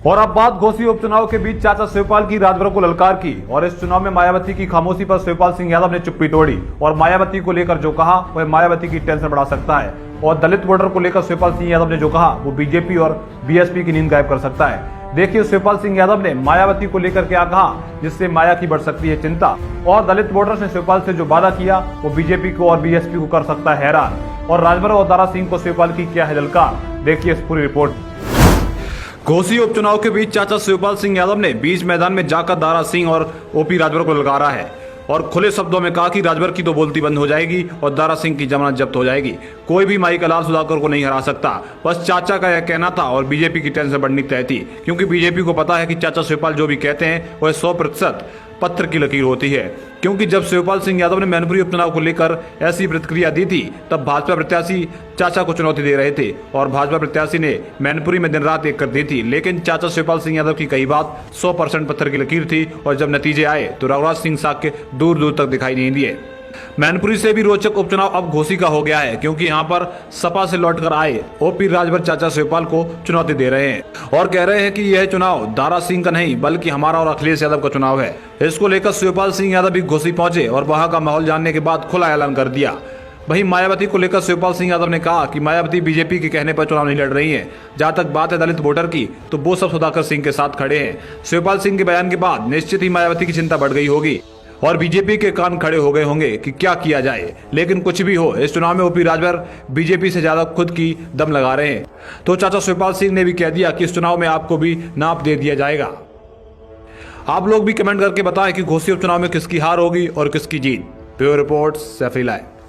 और अब बात घोसी उपचुनाव के बीच चाचा शिवपाल की राजभर को ललकार की। और इस चुनाव में मायावती की खामोशी पर शिवपाल सिंह यादव ने चुप्पी तोड़ी और मायावती को लेकर जो कहा वह मायावती की टेंशन बढ़ा सकता है। और दलित वोटर को लेकर शिवपाल सिंह यादव ने जो कहा वो बीजेपी और बीएसपी की नींद गायब कर सकता है। देखिए शिवपाल सिंह यादव ने मायावती को लेकर क्या कहा, जिससे माया की बढ़ सकती है चिंता। और दलित वोटर्स ने शिवपाल से जो वादा किया वो बीजेपी को और बीएसपी को कर सकता है हैरान। और राजभर और दारा सिंह को शिवपाल की क्या है ललकार, देखिए इस पूरी रिपोर्ट। घोसी उपचुनाव के बीच चाचा शिवपाल सिंह यादव ने बीच मैदान में जाकर दारा सिंह और ओपी राजभर को ललकारा है और खुले शब्दों में कहा कि राजभर की तो बोलती बंद हो जाएगी और दारा सिंह की जमानत जब्त हो जाएगी। कोई भी माई का लाल सुधाकर को नहीं हरा सकता। बस चाचा का यह कहना था और बीजेपी की टेंशन बढ़नी तय थी, क्योंकि बीजेपी को पता है कि चाचा शिवपाल जो भी कहते हैं वह 100% पत्थर की लकीर होती है। क्योंकि जब शिवपाल सिंह यादव ने मैनपुरी उपचुनाव को लेकर ऐसी प्रतिक्रिया दी थी तब भाजपा प्रत्याशी चाचा को चुनौती दे रहे थे और भाजपा प्रत्याशी ने मैनपुरी में दिन रात एक कर दी थी। लेकिन चाचा शिवपाल सिंह यादव की कही बात 100% पत्थर की लकीर थी और जब नतीजे आए तो रघुराज सिंह साक्य दूर दूर तक दिखाई नहीं दिए। मैनपुरी से भी रोचक उपचुनाव अब घोसी का हो गया है, क्योंकि यहाँ पर सपा से लौटकर आए ओपी राजभर चाचा शिवपाल को चुनौती दे रहे हैं और कह रहे हैं कि यह चुनाव दारा सिंह का नहीं बल्कि हमारा और अखिलेश यादव का चुनाव है। इसको लेकर शिवपाल सिंह यादव भी घोसी पहुंचे और वहां का माहौल जानने के बाद खुला ऐलान कर दिया। वहीं मायावती को लेकर शिवपाल सिंह यादव ने कहा कि मायावती बीजेपी के कहने पर चुनाव नहीं लड़ रही हैं। जहां तक बात है दलित वोटर की तो वो सब सुधाकर सिंह के साथ खड़े हैं। शिवपाल सिंह के बयान के बाद निश्चित ही मायावती की चिंता बढ़ गई होगी और बीजेपी के कान खड़े हो गए होंगे कि क्या किया जाए। लेकिन कुछ भी हो, इस चुनाव में ओपी राजभर बीजेपी से ज्यादा खुद की दम लगा रहे हैं। तो चाचा शिवपाल सिंह ने भी कह दिया कि इस चुनाव में आपको भी नाप दे दिया जाएगा। आप लोग भी कमेंट करके बताएं कि घोसी उपचुनाव में किसकी हार होगी और किसकी जीत। Bureau report, Saifi live.